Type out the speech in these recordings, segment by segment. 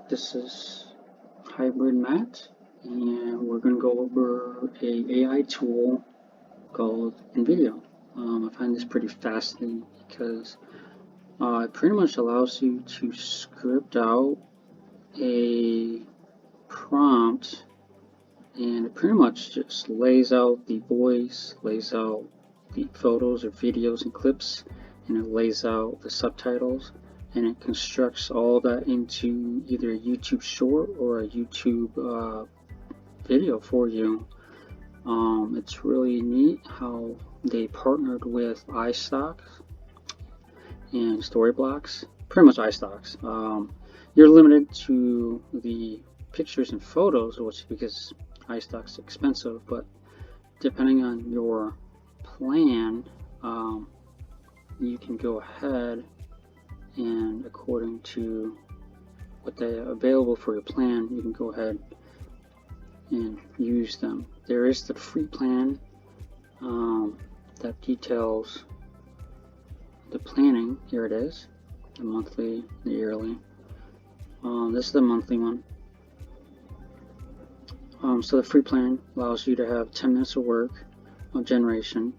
This is Hybrid Matt, and we're going to go over a AI tool called InVideo. I find this pretty fascinating because it pretty much allows you to script out a prompt, and it pretty much just lays out the voice, lays out the photos or videos and clips, and it lays out the subtitles, and it constructs all that into either a YouTube short or a YouTube video for you. It's really neat how they partnered with iStock and Storyblocks, pretty much iStocks. You're limited to the pictures and photos, which because iStock's expensive, but depending on your plan, you can go ahead and according to what they are available for your plan, you can go ahead and use them. There is the free plan that details the planning. Here it is, the monthly, the yearly. This is the monthly one. So the free plan allows you to have 10 minutes of work on generation.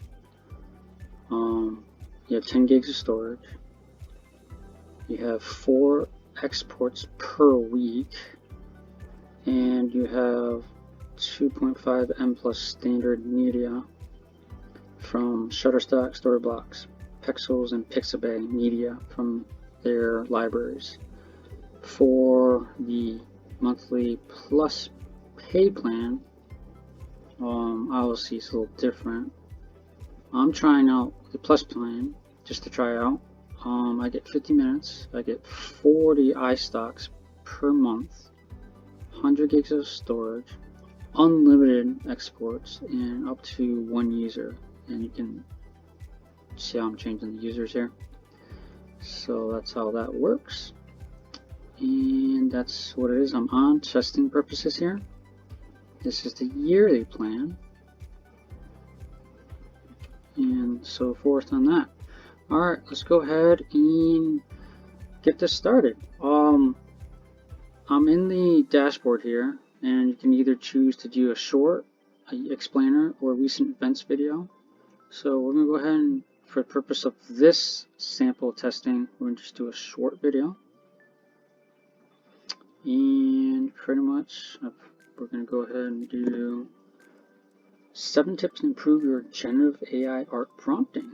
You have 10 gigs of storage. You have 4 exports per week, and you have 2.5 M plus standard media from Shutterstock, Storyblocks, Pexels, and Pixabay media from their libraries. For the monthly plus pay plan, obviously it's a little different. I'm trying out the plus plan just to try out. I get 50 minutes, I get 40 iStocks per month, 100 gigs of storage, unlimited exports, and up to 1 user. And you can see how I'm changing the users here. So that's how that works. And that's what it is. I'm on testing purposes here. This is the yearly plan, and so forth on that. Alright, let's go ahead and get this started. I'm in the dashboard here, and you can either choose to do a short, a explainer, or a recent events video. So we're going to go ahead and, for the purpose of this sample testing, we're going to just do a short video. And pretty much we're going to go ahead and do 7 tips to improve your generative AI art prompting.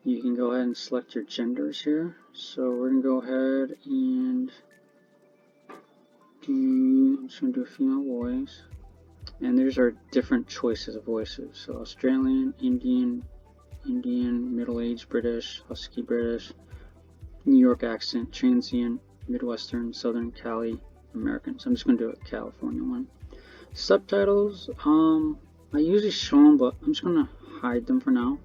You can go ahead and select your genders here. So we're going to go ahead and I'm just going to do a female voice. And there's our different choices of voices. So Australian, Indian, middle-aged British, Husky British, New York accent, transient, Midwestern, Southern Cali, American. So I'm just going to do a California one. Subtitles, I usually show them, but I'm just going to hide them for now.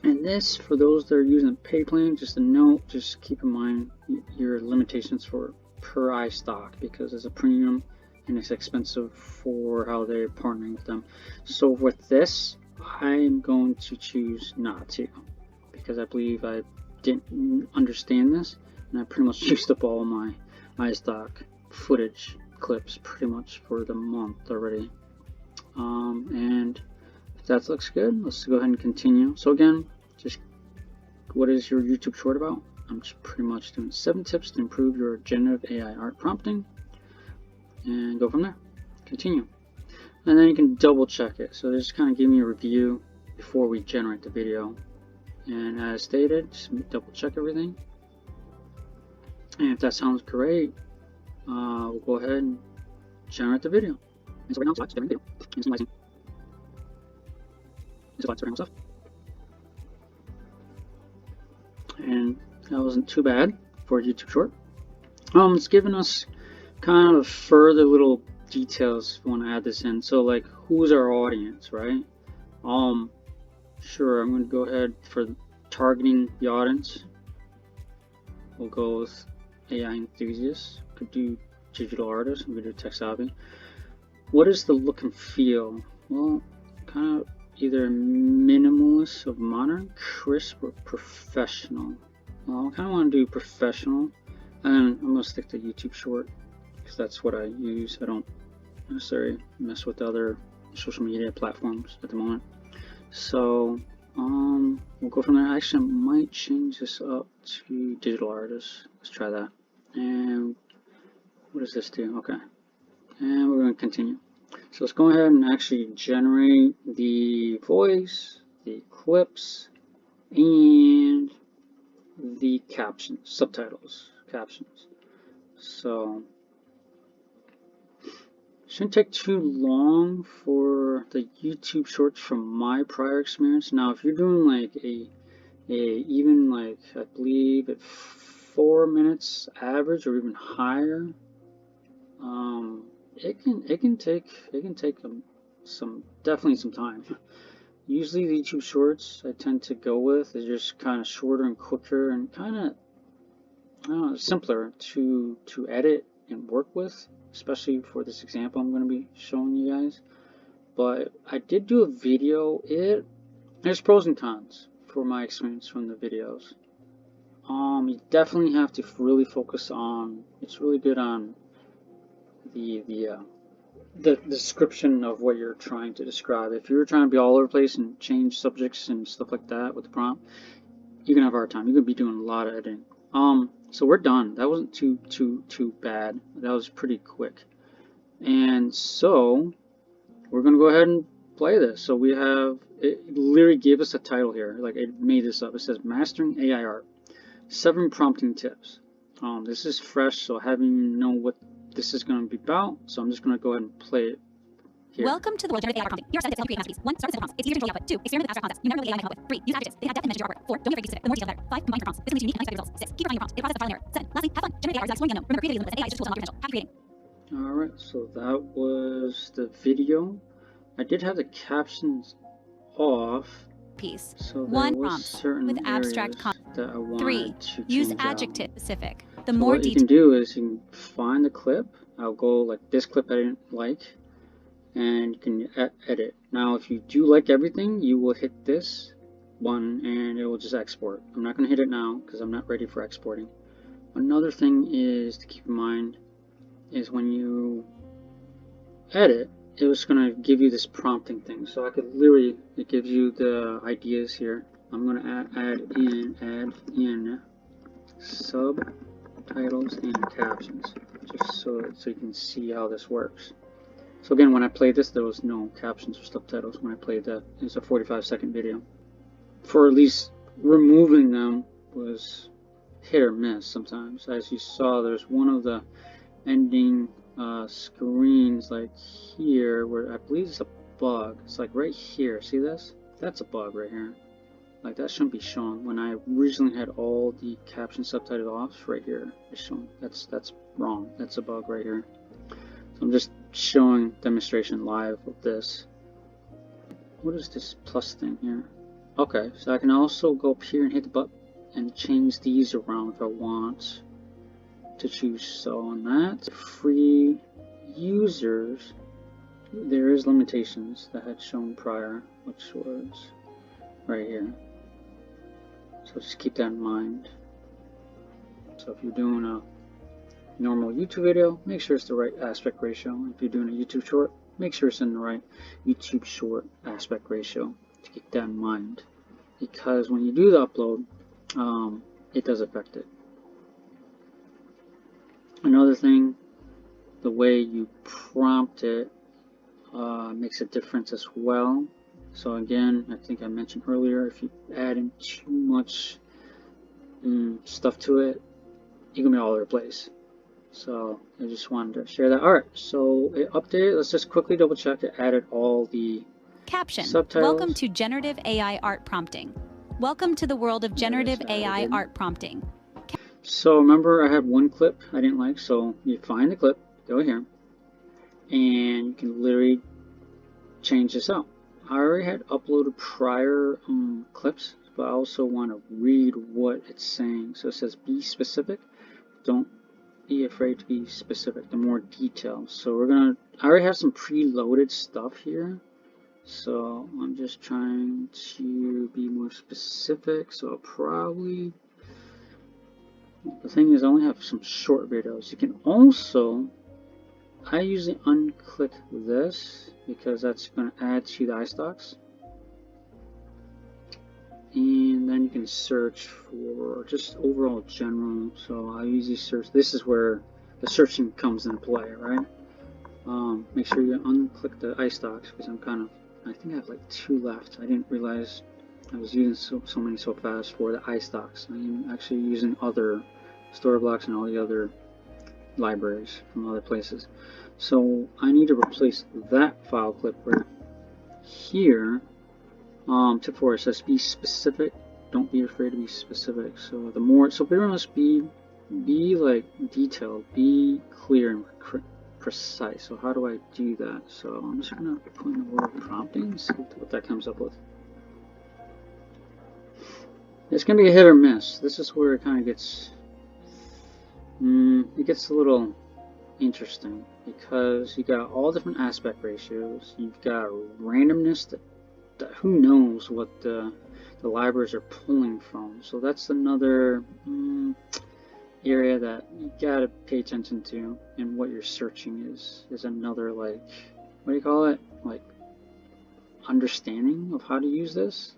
And this, for those that are using a pay plan, just a note, just keep in mind your limitations for per iStock, because it's a premium and it's expensive for how they're partnering with them. So with this, I'm going to choose not to, because I believe I didn't understand this, and I pretty much used up all my iStock footage clips pretty much for the month already. And if that looks good, let's go ahead and continue. So again, just what is your YouTube short about? I'm just pretty much doing 7 tips to improve your generative AI art prompting, and go from there. Continue. And then you can double check it. So just kind of give me a review before we generate the video. And as stated, just double check everything. And if that sounds great, we'll go ahead and generate the video. And so right now, it's generating video. And summarizing. It's generating stuff. And that wasn't too bad for a YouTube short. It's giving us kind of further little details if you want to add this in. So like, who's our audience, right? Sure, I'm going to go ahead for targeting the audience. We'll go with AI enthusiasts. Could do digital artists. We could do tech savvy. What is the look and feel? Well, kind of either minimalist of modern, crisp, or professional. Well, I kind of want to do professional. And I'm gonna stick to YouTube Short because that's what I use. I don't necessarily mess with other social media platforms at the moment. So we'll go from there. Actually, I might change this up to digital artists. Let's try that. And what does this do? Okay. And we're going to continue. So let's go ahead and actually generate the voice, the clips, and the captions, subtitles, captions. So shouldn't take too long for the YouTube shorts from my prior experience. Now, if you're doing like even like I believe at 4 minutes average or even higher, it can take definitely some time. Usually the YouTube shorts I tend to go with is just kind of shorter and quicker and kind of simpler to edit and work with, especially for this example I'm going to be showing you guys. But I did do a video. There's pros and cons for my experience from the videos. You definitely have to really focus on. It's really good on the description of what you're trying to describe. If you're trying to be all over the place and change subjects and stuff like that with the prompt, you're gonna have a hard time. You're gonna be doing a lot of editing. So we're done. That wasn't too bad. That was pretty quick. And so we're gonna go ahead and play this. So we have, it literally gave us a title here. Like, it made this up. It says Mastering AI Art, 7 prompting tips. This is fresh, so having know what this is going to be about, so I'm just going to go ahead and play it here. Welcome to the world of generative AI art prompting. Here are 7 tips to help you create masterpieces. 1. Start with simple prompts. It's easier to control the output. 2. Experiment with abstract concepts. You never know what AI can come up with. 3. Use adjectives. They have depth and dimension to your artwork. 4. Don't be afraid to be specific. The more detailed, the better. 5. Combine your prompts. This can lead to unique, unexpected results. 6. Keep refining your prompts. It processes trial and error. 7. Lastly, have fun. Generative AI art is exploring the unknown. Remember, creativity is limitless, and AI is just a tool to unlock your potential. Happy creating. Alright, so that was the video. I did have the captions off. Piece. So 1. Prompts with abstract concepts. 3. Use adjective specific. The more what you can do is you can find the clip. I'll go like this clip I didn't like, and you can edit. Now, if you do like everything, you will hit this one and it will just export. I'm not going to hit it now because I'm not ready for exporting. Another thing is to keep in mind is when you edit, it was going to give you this prompting thing. So I could literally, it gives you the ideas here. I'm going to add in subtitles and captions, just so you can see how this works. So again, when I played this, there was no captions or subtitles when I played that. It's a 45-second video. For at least removing them was hit or miss sometimes. As you saw, there's one of the ending screens like here where I believe it's a bug. It's like right here. See this? That's a bug right here. Like, that shouldn't be shown. When I originally had all the caption subtitles off, right here it's shown. That's wrong. That's a bug right here. So I'm just showing demonstration live of this. What is this plus thing here? Okay, so I can also go up here and hit the button and change these around if I want to choose. So on that, free users, there is limitations that I had shown prior, which was right here. So just keep that in mind. So if you're doing a normal YouTube video, make sure it's the right aspect ratio. If you're doing a YouTube short, make sure it's in the right YouTube short aspect ratio. To keep that in mind, because when you do the upload, it does affect it. Another thing, the way you prompt it makes a difference as well. So again, I think I mentioned earlier, if you add in too much stuff to it, you're gonna be all over the place. So I just wanted to share that. Alright, so it updated. Let's just quickly double check. It added all the caption. Subtitles. Welcome to generative AI art prompting. Welcome to the world of generative AI art prompting. So remember, I had one clip I didn't like, so you find the clip, go here, and you can literally change this out. I already had uploaded prior clips, but I also want to read what it's saying. So it says be specific. Don't be afraid to be specific. The more details. So I already have some preloaded stuff here. So I'm just trying to be more specific. So I'll probably the thing is I only have some short videos. You can also, I usually unclick this because that's going to add to the iStocks. And then you can search for just overall general. So I usually search, this is where the searching comes into play, right? Make sure you unclick the iStocks because I think I have like 2 left. I didn't realize I was using so many so fast for the iStocks. I'm actually using other story blocks and all the other libraries from other places. So I need to replace that file clip right here. Tip 4 says be specific. Don't be afraid to be specific. So the more, so pretty much be like detailed, be clear and precise. So how do I do that? So I'm just gonna put in a little prompting and see what that comes up with. It's gonna be a hit or miss. This is where it kind of gets, it gets a little interesting because you got all different aspect ratios. You've got randomness that who knows what the libraries are pulling from. So that's another area that you gotta pay attention to, and what you're searching is another, like, what do you call it? Like understanding of how to use this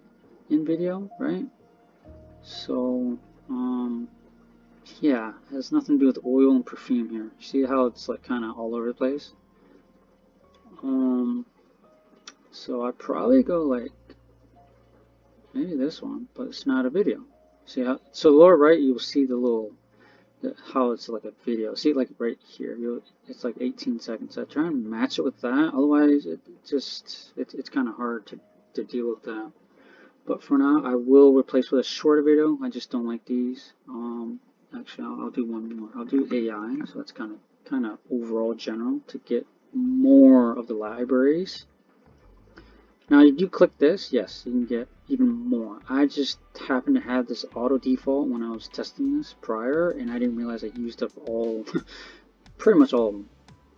in video, right? So yeah, it has nothing to do with oil and perfume here. See how it's like kind of all over the place? So I'd probably go like maybe this one, but it's not a video. See how? So lower right, you'll see the little, how it's like a video. See, like right here, it's like 18 seconds. I try and match it with that. Otherwise, it's kind of hard to deal with that. But for now, I will replace with a shorter video. I just don't like these. Actually, I'll do one more. I'll do AI. So that's kind of overall general to get more of the libraries. Now, you do click this, yes, you can get even more. I just happened to have this auto default when I was testing this prior, and I didn't realize I used up all, pretty much all of them,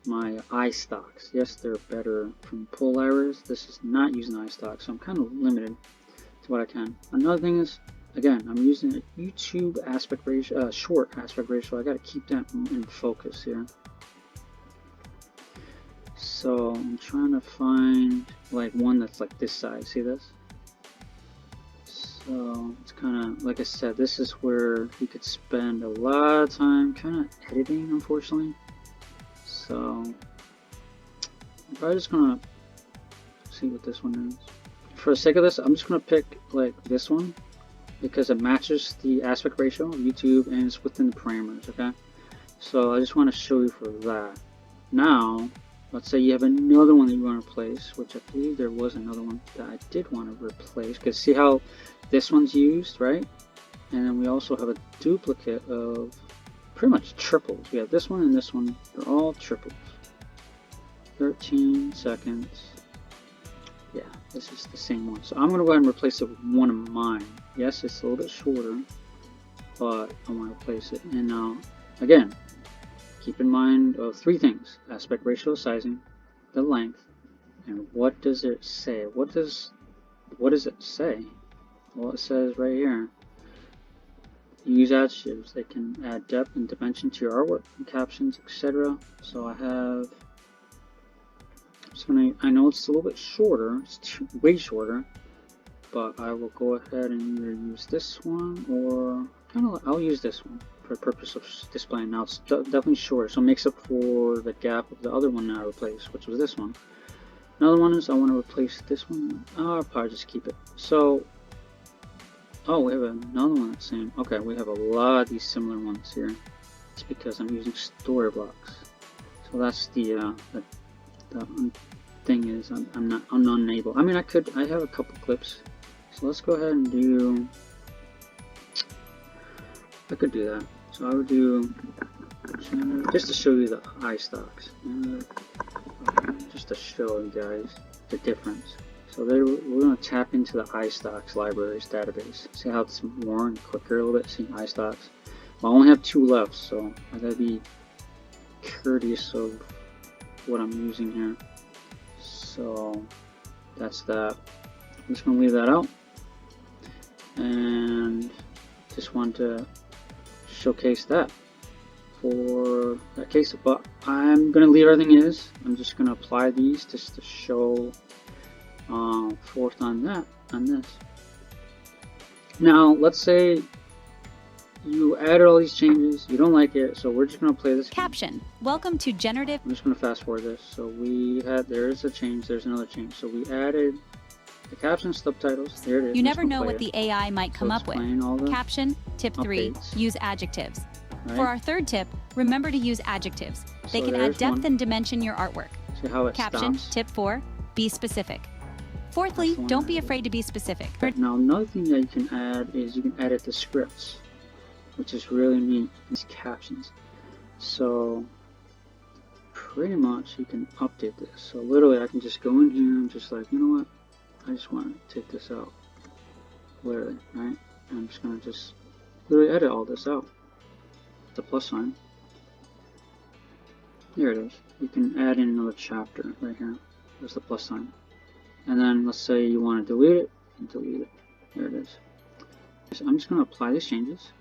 my iStocks. Yes, they're better from pull libraries. This is not using iStocks, so I'm kind of limited to what I can. Another thing is, again, I'm using a YouTube aspect ratio, short aspect ratio. I got to keep that in focus here. So I'm trying to find like one that's like this size. See this? So it's kind of, like I said, this is where you could spend a lot of time kind of editing, unfortunately. So I'm probably just gonna see what this one is. For the sake of this, I'm just gonna pick like this one because it matches the aspect ratio of YouTube and it's within the parameters. Okay, so I just want to show you for that. Now, let's say you have another one that you want to replace, which I believe there was another one that I did want to replace, because see how this one's used, right? And then we also have a duplicate of pretty much triples. We have this one and this one, they're all triples. 13 seconds. Yeah, this is the same one. So I'm going to go ahead and replace it with one of mine. Yes, it's a little bit shorter, but I want to replace it. And now, again, keep in mind of 3 things: aspect ratio, sizing, the length, and what does it say? What does it say? Well, it says right here, use adjectives. They can add depth and dimension to your artwork and captions, etc. So I have, I know it's a little bit shorter, it's way shorter, but I will go ahead and either use this one or I'll use this one for the purpose of displaying. Now it's definitely shorter, so it makes up for the gap of the other one that I replaced, which was this one. Another one is I want to replace this one. I'll probably just keep it. So, oh, we have another one that's same. Okay, we have a lot of these similar ones here. It's because I'm using story blocks. So that's the thing is I'm unable. I mean, I have a couple clips. So let's go ahead and do. I could do that. So I would do, just to show you the iStocks, just to show you guys the difference. So we're going to tap into the iStocks libraries database. See how it's more and quicker a little bit? See iStocks. Well, I only have 2 left, so I gotta be courteous of what I'm using here. So that's that. I'm just going to leave that out. And just want to showcase that for that case. But I'm gonna leave everything as. I'm just gonna apply these just to show forth on this. Now let's say you added all these changes, you don't like it, so we're just going to play this. Caption. Welcome to generative. I'm just going to fast forward this. So there's a change, there's another change. So we added the caption, subtitles, there it is. You never know what the AI might come up with. Caption. Tip 3. Updates. Use adjectives. Right? For our third tip, remember to use adjectives. They can add depth and dimension your artwork. See how it Caption. stops? Tip 4. Be specific. Fourthly, don't be afraid to be specific. Now another thing that you can add is you can edit the scripts, which is really neat, these captions. So pretty much you can update this. So literally I can just go in here and just like, you know what, I just want to take this out, literally, right? And I'm just going to just literally edit all this out. The plus sign. There it is. You can add in another chapter right here. There's the plus sign. And then let's say you want to delete it, and delete it. There it is. So I'm just going to apply these changes.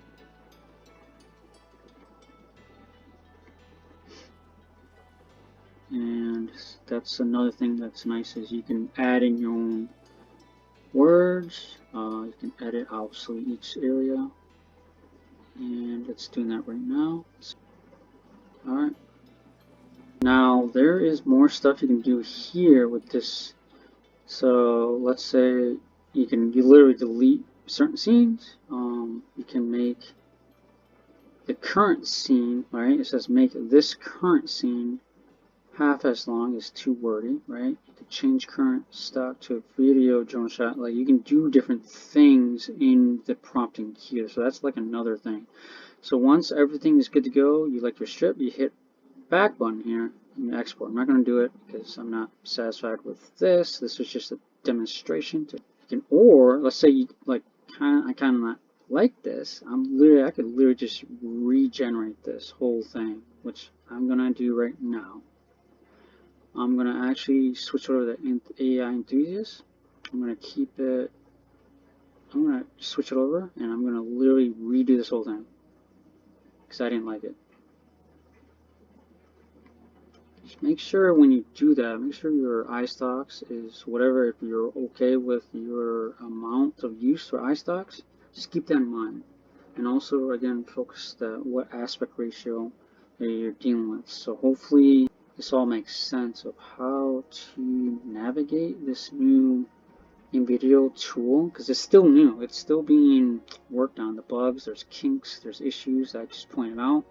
And that's another thing that's nice is you can add in your own words. You can edit obviously each area, and it's doing that right now. Alright, now there is more stuff you can do here with this. So let's say you literally delete certain scenes. You can make the current scene, right? It says make this current scene half as long as too wordy, right? You can change current stock to a video drone shot. Like you can do different things in the prompting here. So that's like another thing. So once everything is good to go, you like your strip, you hit back button here and you export. I'm not going to do it because I'm not satisfied with this. This was just a demonstration. Or let's say you like I kind of not like this. I could literally just regenerate this whole thing, which I'm going to do right now. I'm going to actually switch over to AI Enthusiast. I'm going to keep it, I'm going to switch it over, and I'm going to literally redo this whole thing, because I didn't like it. Just make sure when you do that, make sure your iStocks is whatever, if you're okay with your amount of use for iStocks, just keep that in mind. And also, again, focus what aspect ratio that you're dealing with. So hopefully, this all makes sense of how to navigate this new InVideo tool, because it's still new. It's still being worked on. The bugs, there's kinks, there's issues that I just pointed out.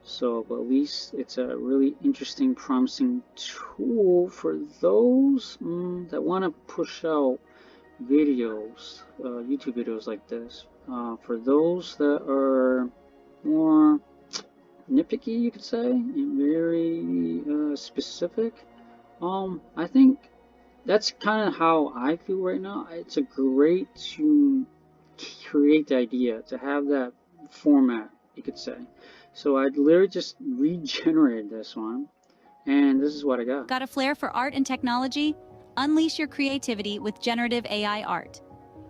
So, but at least it's a really interesting, promising tool for those that want to push out videos, YouTube videos like this. For those that are more nitpicky, you could say, and very specific. I think that's kind of how I feel right now. It's a great to create the idea, to have that format, you could say. So I literally just regenerated this one, and this is what I got. Got a flair for art and technology? Unleash your creativity with generative AI art.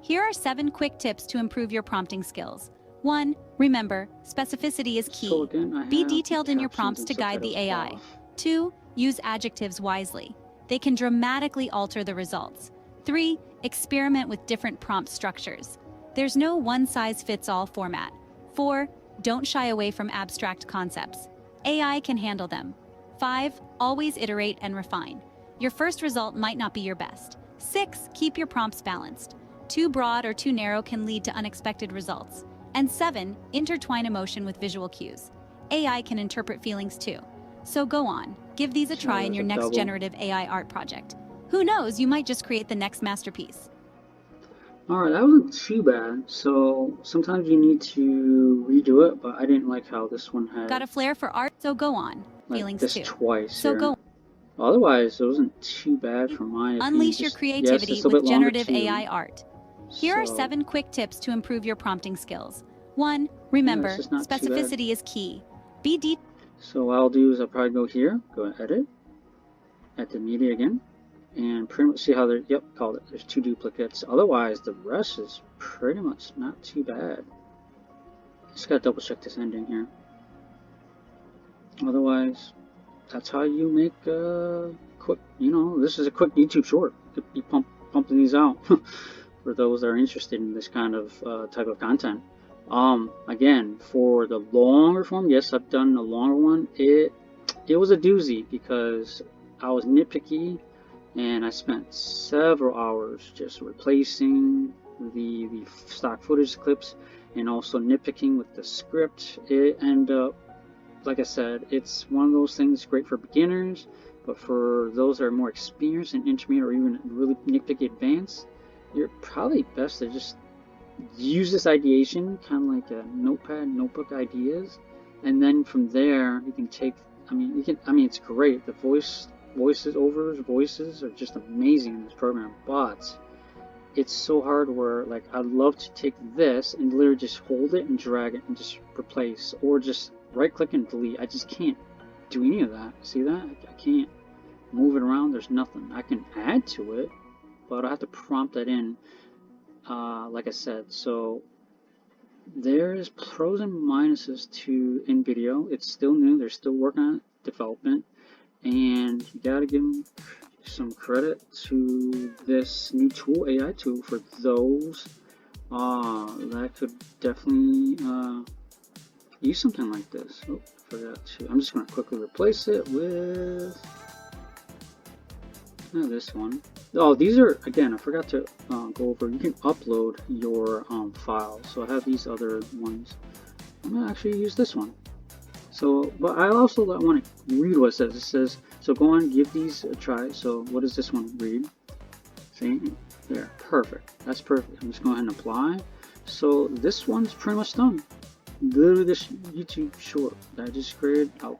Here are 7 quick tips to improve your prompting skills. 1. Remember, specificity is key. So again, be detailed in your prompts to guide the AI. 2. Use adjectives wisely. They can dramatically alter the results. 3. Experiment with different prompt structures. There's no one-size-fits-all format. 4. Don't shy away from abstract concepts. AI can handle them. 5. Always iterate and refine. Your first result might not be your best. 6. Keep your prompts balanced. Too broad or too narrow can lead to unexpected results. And 7. Intertwine emotion with visual cues. AI can interpret feelings too. So go on, give these a try in your next generative AI art project. Who knows, you might just create the next masterpiece. Alright, that wasn't too bad. So sometimes you need to redo it, but I didn't like how this one had. Got a flair for art? So go on. Like Feelings this too. Twice. So here. go. Otherwise, it wasn't too bad for my opinion. Unleash your creativity with generative AI art. Here are 7 quick tips to improve your prompting skills. 1. Remember, specificity is key. Be deep. So what I'll do is I'll probably go here, go and edit the media again, and pretty much see how they're, yep, called it. There's 2 duplicates. Otherwise, the rest is pretty much not too bad. Just gotta double check this ending here. Otherwise, that's how you make a quick, you know, this is a quick YouTube short. Could be pumping these out for those that are interested in this kind of type of content. Again, for the longer form, yes, I've done a longer one. It was a doozy because I was nitpicky and I spent several hours just replacing the stock footage clips and also nitpicking with the script. It ended up, like I said, it's one of those things great for beginners, but for those that are more experienced and intermediate or even really nitpicky advanced, you're probably best to just use this ideation kind of like a notebook ideas, and then from there you can take, it's great. The voices are just amazing in this program, but it's so hard where, like, I'd love to take this and literally just hold it and drag it and just replace, or just right click and delete. I just can't do any of that. See that? I can't move it around. There's nothing. I can add to it, but I have to prompt that in, like I said. So there's pros and minuses to InVideo. It's still new. They're still working on development, and you gotta give them some credit to this new tool, AI tool, for those that could definitely use something like this. Oh, forgot to. I'm just going to quickly replace it with this one. Oh, these are, again, I forgot to go over. You can upload your file. So I have these other ones. I'm going to actually use this one. So, but I also want to read what it says. It says, so go on, give these a try. So what does this one read? See? There. Perfect. That's perfect. I'm just going ahead and apply. So this one's pretty much done. Literally this YouTube short that I just created, I'm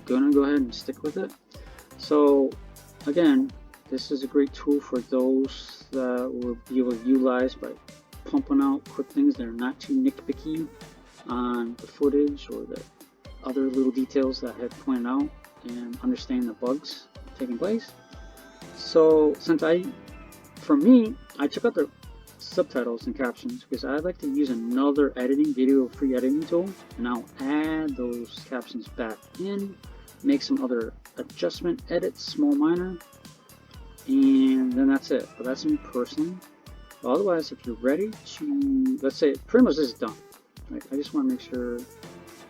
going to go ahead and stick with it. So again, this is a great tool for those that will be able to utilize by pumping out quick things that are not too nitpicky on the footage or the other little details that I had pointed out, and understand the bugs taking place. So since for me, I took out the subtitles and captions because I like to use another free editing tool, and I'll add those captions back in, make some other adjustment edits, small minor, and then that's it. But that's me personally. But otherwise, if you're ready to, let's say, pretty much this is done. Like, I just want to make sure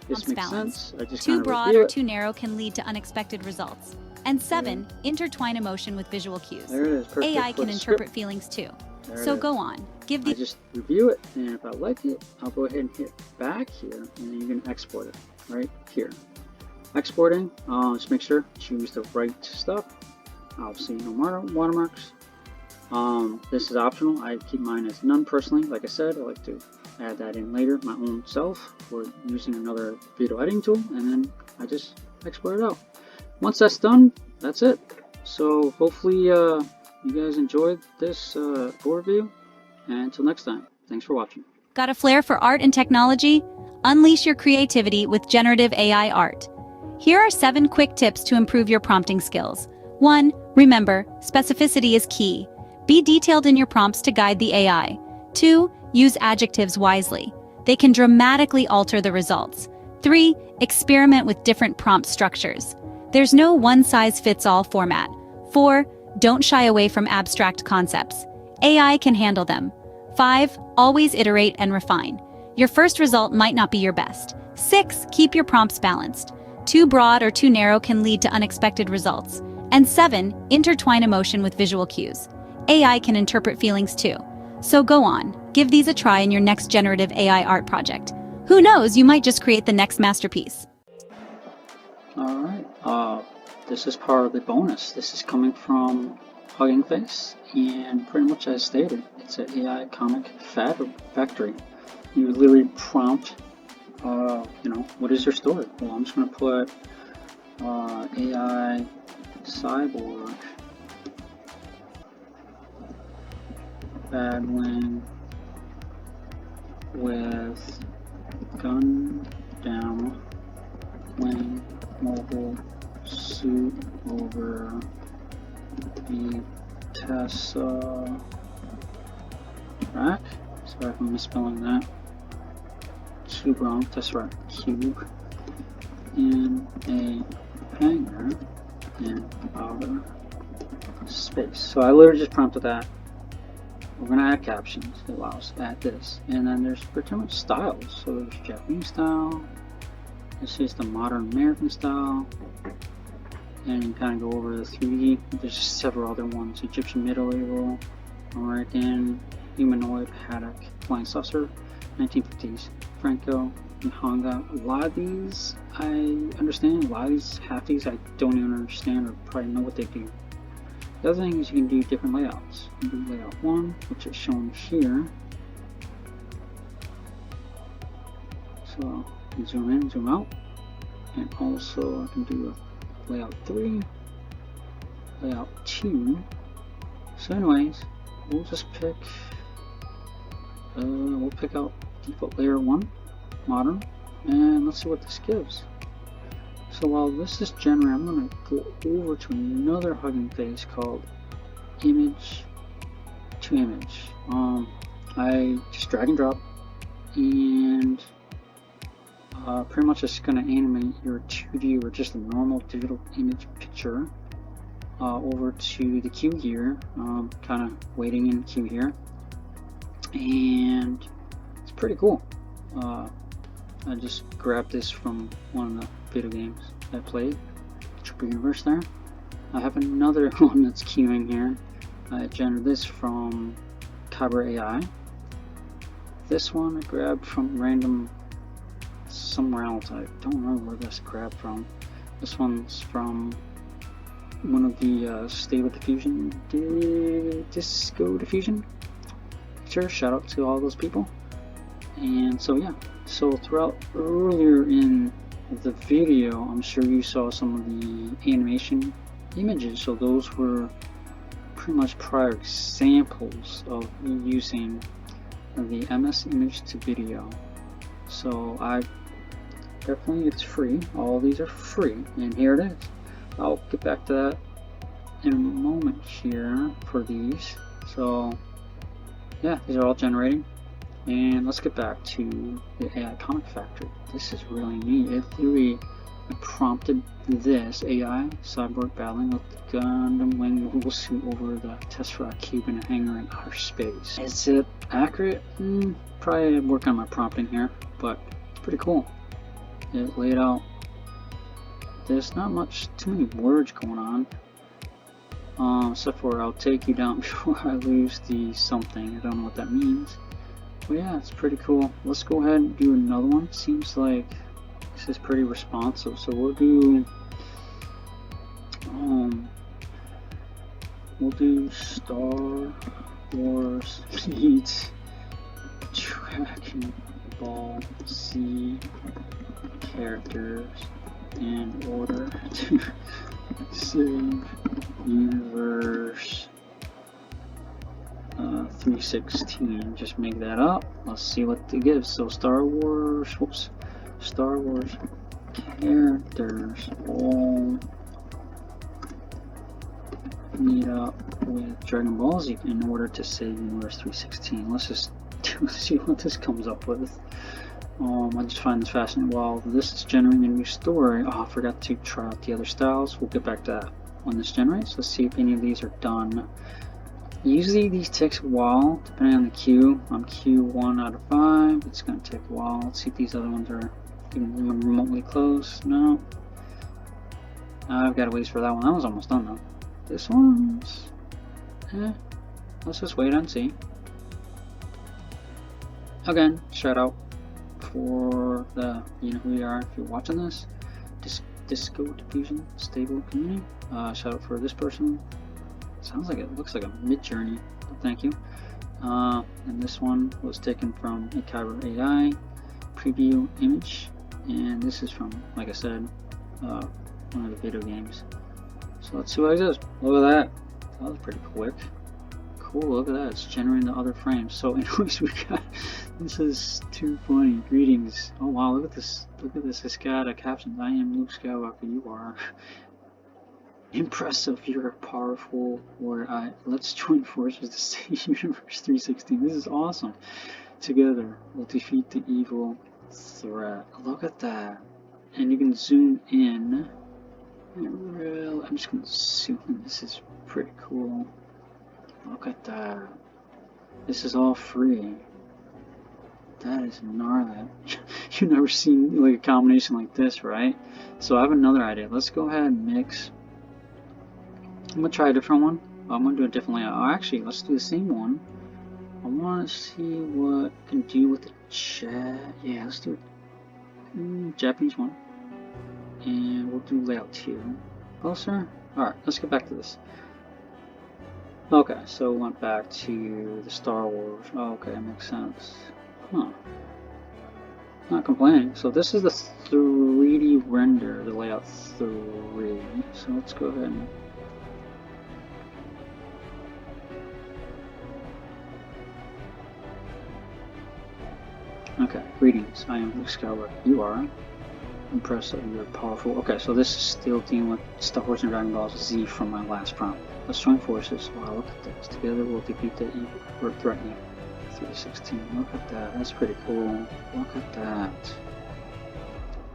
this makes sense. I just too broad or too narrow can lead to unexpected results. And 7, intertwine emotion with visual cues. There it is. Perfect. AI can interpret feelings too. So go on, give the. I just review it, and if I like it, I'll go ahead and hit back here, and then you can export it right here. Exporting. Just make sure choose the right stuff. Obviously, no watermarks. This is optional. I keep mine as none personally. Like I said, I like to add that in later, my own self, for using another video editing tool, and then I just export it out. Once that's done, that's it. So hopefully you guys enjoyed this overview, and until next time, thanks for watching. Got a flair for art and technology? Unleash your creativity with generative AI art. Here are 7 quick tips to improve your prompting skills. 1. Remember, specificity is key. Be detailed in your prompts to guide the AI. 2. Use adjectives wisely. They can dramatically alter the results. 3. Experiment with different prompt structures. There's no one-size-fits-all format. 4. Don't shy away from abstract concepts. AI can handle them. 5. Always iterate and refine. Your first result might not be your best. 6. Keep your prompts balanced. Too broad or too narrow can lead to unexpected results. And 7. Intertwine emotion with visual cues. AI can interpret feelings too. So go on, give these a try in your next generative AI art project. Who knows, you might just create the next masterpiece. Alright, this is part of the bonus. This is coming from Hugging Face, and pretty much as stated, it's an AI comic factory. You literally prompt, what is your story? Well, I'm just going to put AI cyborg battling with Gundam Wing mobile suit over the Tesla track. Sorry if I'm misspelling that. cube ROM, Tesseract cube, in a hangar in outer space. So I literally just prompted that. We're going to add captions. It allows us to add this. And then there's pretty much styles. So there's Japanese style. This is the modern American style. And you kind of go over the 3D. There's several other ones. Egyptian medieval, American, humanoid, haddock, flying saucer, 1950s, Franco, and Hanga. A lot of these I understand. A lot of these, half these I don't even understand or probably know what they do. The other thing is you can do different layouts. You can do layout 1, which is shown here. So I can zoom in, zoom out, and also I can do a layout 3, layout 2. So anyways, we'll just pick, we'll pick out default layer 1, modern, and let's see what this gives. So while this is generated, I'm going to go over to another Hugging Face called image to image. I just drag and drop, and pretty much it's going to animate your 2D or just a normal digital image picture over to the queue here, kind of waiting in queue here, and it's pretty cool. I just grabbed this from one of the video games I played, Triple Universe there. I have another one that's queuing here. I generated this from InVideo AI. This one I grabbed from random somewhere else. I don't remember where this grabbed from. This one's from one of the Stable Diffusion, Disco Diffusion. Sure, shout out to all those people. And so yeah, so throughout earlier in the video, I'm sure you saw some of the animation images. So those were pretty much prior examples of using the MS image to video. So I definitely, it's free. All these are free, and here it is. I'll get back to that in a moment here for these. So yeah, these are all generating. And let's get back to the AI Comic Factory. This is really neat. It literally prompted this AI cyborg battling with the Gundam Wing mobile suit over the Tesseract cube in a hangar in outer space. Is it accurate? Probably work on my prompting here, but it's pretty cool. It laid out. There's not too many words going on, except for I'll take you down before I lose the something. I don't know what that means. But yeah, it's pretty cool. Let's go ahead and do another one. Seems like this is pretty responsive. So we'll do Star Wars meets Dragon Ball Z characters in order to save universe 316. Just make that up. Let's see what it gives. So Star Wars characters all meet up with Dragon Ball Z in order to save universe 316. Let's just see what this comes up with. I just find this fascinating. While this is generating a new story, I forgot to try out the other styles. We'll get back to that when this generates. Let's see if any of these are done. Usually these takes a while, depending on the queue. I'm queue 1 out of 5. It's going to take a while. Let's see if these other ones are even remotely close. No. I've got to wait for that one. That one's almost done though. This one's... let's just wait and see. Again, shout out for the, you know who you are if you're watching this. Disco Diffusion Stable Community. Shout out for this person. Sounds like it looks like a mid-journey. Thank you. And this one was taken from InVideo AI preview image, and this is from, like I said, one of the video games. So let's see what it does. Look at that. That was pretty quick. Cool. Look at that. It's generating the other frames. So anyways, we got. This is too funny. Greetings. Oh wow. Look at this. Look at this. It's got a caption. I am Luke Skywalker. You are. Impressive, you're powerful warrior. Let's join forces to save Universe 316. This is awesome. Together, we'll defeat the evil thread. Look at that. And you can zoom in. And I'm just going to zoom in. This is pretty cool. Look at that. This is all free. That is gnarly. You've never seen like a combination like this, right? So I have another idea. Let's go ahead and mix. I'm going to try a different one. I'm going to do a different layout. Oh, actually, let's do the same one. I want to see what I can do with the chat. Yeah, let's do it. Japanese one. And we'll do layout 2. Closer. Alright, let's get back to this. Okay, so we went back to the Star Wars. Oh, okay, that makes sense. Huh. Not complaining. So this is the 3D render, the layout 3. So let's go ahead and okay, greetings. I am Luke Skywalker. You are impressed that you are powerful. Okay, so this is still dealing with Star Wars and Dragon Ball Z from my last prompt. Let's join forces. Wow, look at this. Together we'll defeat the evil we're threatening. 316. Look at that. That's pretty cool. Look at that.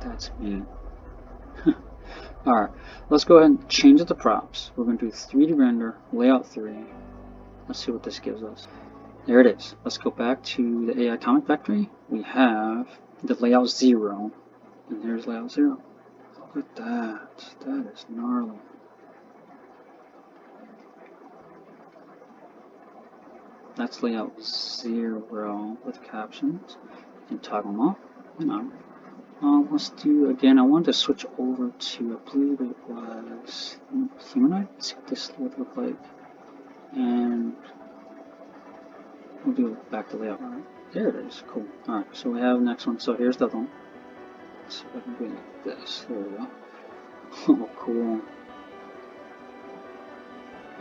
That's neat. Alright, let's go ahead and change the props. We're going to do 3D render, layout 3. Let's see what this gives us. There it is. Let's go back to the AI Comic Factory. We have the layout 0. And there's layout 0. Look at that. That is gnarly. That's layout 0 with captions. You can toggle them off and on. Let's do again. I wanted to switch over to, I believe it was humanoid. Let's see what this would look like. And we'll do it back to layout. Alright, there it is. Cool. Alright, so we have the next one. So here's the other one. Let's see if I can do it like this. There we go. Oh, cool.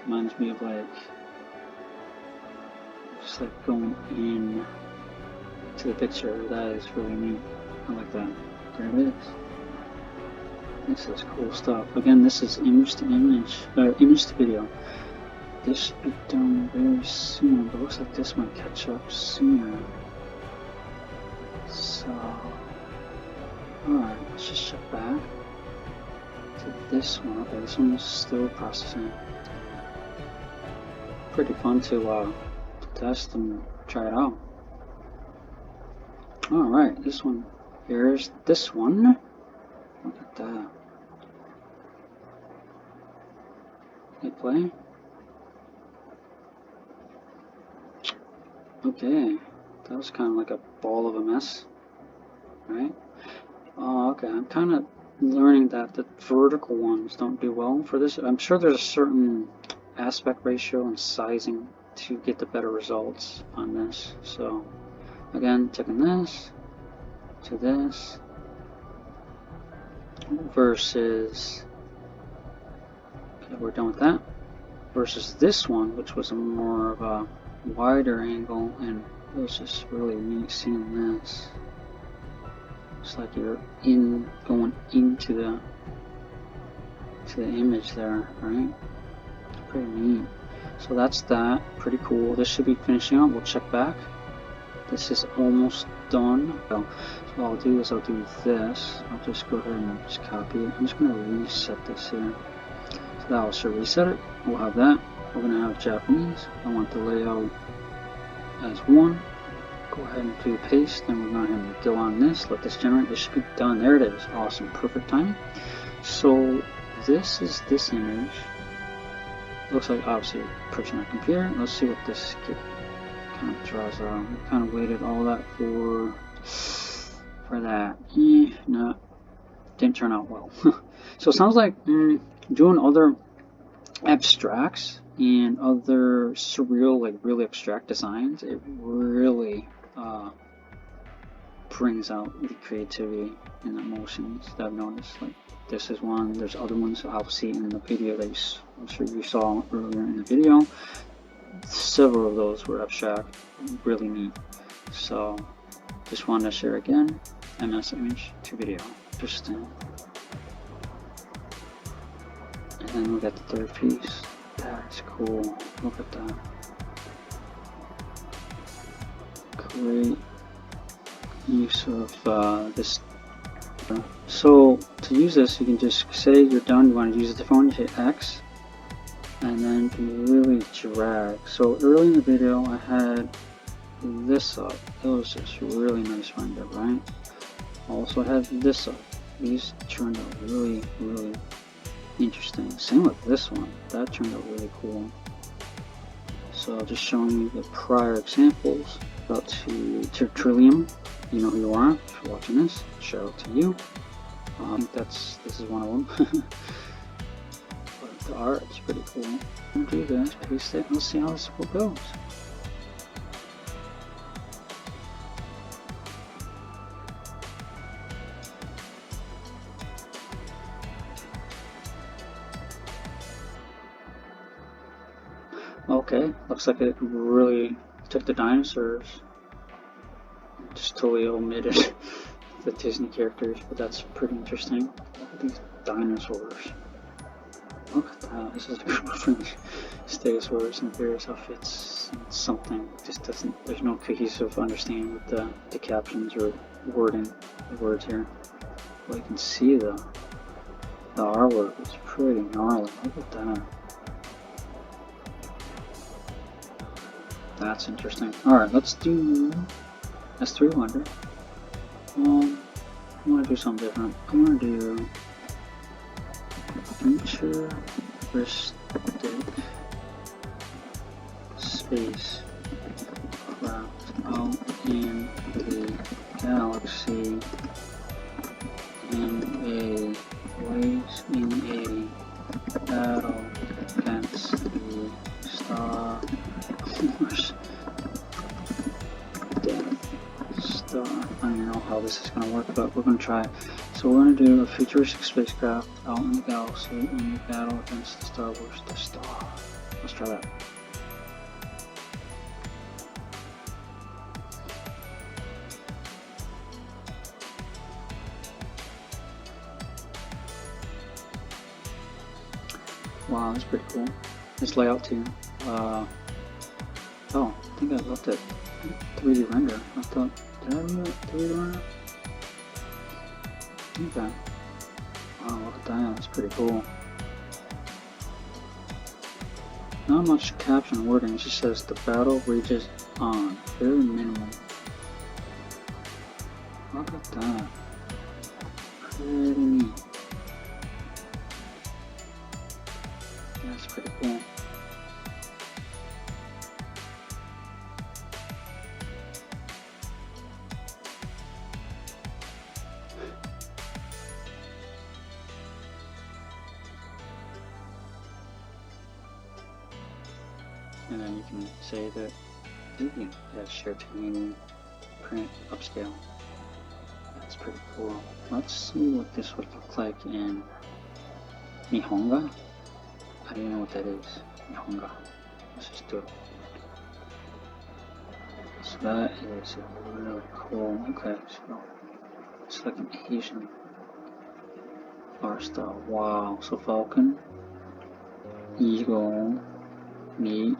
Reminds me of like, just like going in to the picture. That is really neat. I like that. There it is. This is cool stuff. Again, this is image to image, image to video. This should be done very soon, but it looks like this might catch up sooner. So, alright, let's just shift back to this one. Okay, this one is still processing. Pretty fun to test and try it out. Alright, this one. Here's this one. Look at that. Hit play. Okay, that was kind of like a ball of a mess, right? Oh, okay, I'm kind of learning that the vertical ones don't do well for this. I'm sure there's a certain aspect ratio and sizing to get the better results on this. So, again, taking this to this versus, okay, we're done with that, versus this one, which was a more of a wider angle, and it was just really neat seeing this. It's like you're going into the image there, right? Pretty neat. So that's that. Pretty cool. This should be finishing up. We'll check back. This is almost done. So what I'll do is I'll do this. I'll just go ahead and just copy it. I'm just going to reset this here. So that should reset it. We'll have that. We're going to have Japanese. I want the layout as 1. Go ahead and do paste. Then we're going to have to go on this. Let this generate. This should be done. There it is. Awesome. Perfect timing. So this is this image. Looks like obviously a person on a computer. Let's see what this kind of draws out. We kind of waited all that for that. No, didn't turn out well. So it sounds like doing other abstracts and other surreal, like really abstract designs, it really brings out the creativity and emotions that I've noticed. Like this is one. There's other ones I'll see in the video that I'm sure you saw earlier in the video. Several of those were abstract, really neat. So just wanted to share again. MS image to video. Interesting. And then we got the third piece. That's cool. Look at that. Great. use of this. So to use this, you can just say you're done, you want to use a different one, you hit X, and then you really drag. So early in the video, I had this up. It was just really nice render, right? Also, I had this up. These turned out really, really interesting. Same with this one. That turned out really cool. So just showing you the prior examples. About to Trillium. You know who you are. If you're watching this, shout out to you. I think this is one of them. But the art is pretty cool. I'm gonna do this, paste it, and let's see how this goes. Okay, looks like it really took the dinosaurs. Just totally omitted the Disney characters, but that's pretty interesting. Look at these dinosaurs. Look at that. This is a group of stegosaurs in various outfits. It's something. It just doesn't. There's no cohesive understanding with the captions or wording, the words here. But you can see the artwork is pretty gnarly. Look at that. That's interesting. Alright, let's do S3 Wonder. I want to do something different. I want to do futuristic space craft out in the galaxy in a race in a battle against the Star Wars Death Star. I don't know how this is going to work, but we're going to try. So we're going to do a futuristic spacecraft out in the galaxy in a battle against the Star Wars Death Star. Let's try that. Wow, that's pretty cool. This layout too. Oh, I think I left it 3D render. I thought, did I do a 3D render? Okay. Wow, look at that. That's pretty cool. Not much caption wording. It just says the battle rages on. Very minimal. Look at that. Pretty neat. That's pretty cool. And then you can say that you have shared Canadian print upscale. That's pretty cool. Let's see what this would look like in Nihonga. I don't even know what that is. Nihonga. Let's just do it. So that is really cool. Okay, so it's like an Asian art style. Wow. So Falcon, Eagle, Neat,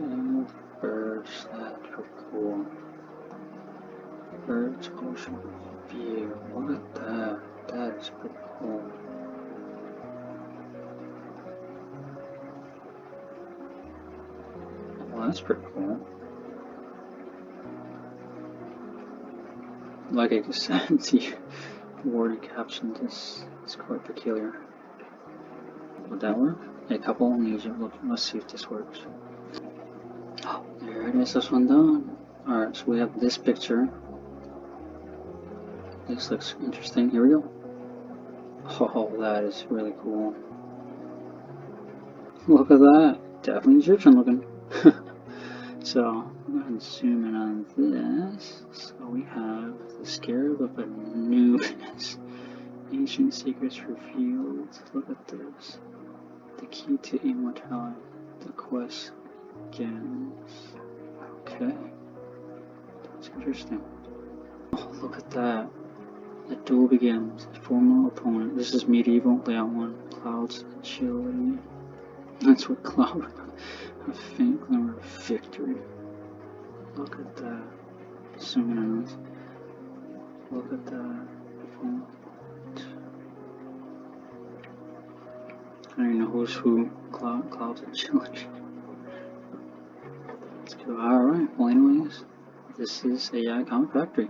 birds. That's pretty cool. Birds, ocean view. Look at that. That is pretty cool. Well, that's pretty cool. Like I just said, the wording captions is quite peculiar. Would that work? A couple in Egypt. Let's see if this works. Oh, there it is. This one done. Alright, so we have this picture. This looks interesting. Here we go. Oh, that is really cool. Look at that. Definitely Egyptian looking. So, I'm going to zoom in on this. So we have the Scarab of Anubis. Ancient secrets revealed. Look at this. The key to immortality. The quest begins. Okay. That's interesting. Oh, look at that. The duel begins. The formal opponent. This is medieval. Layout 1. Clouds agility. That's what cloud. A faint glimmer of victory. Look at that. Zooming in on this. Look at that. I don't even know who's who. Clouds and challenge. Let's go. Alright, well anyways, this is AI Comic Factory.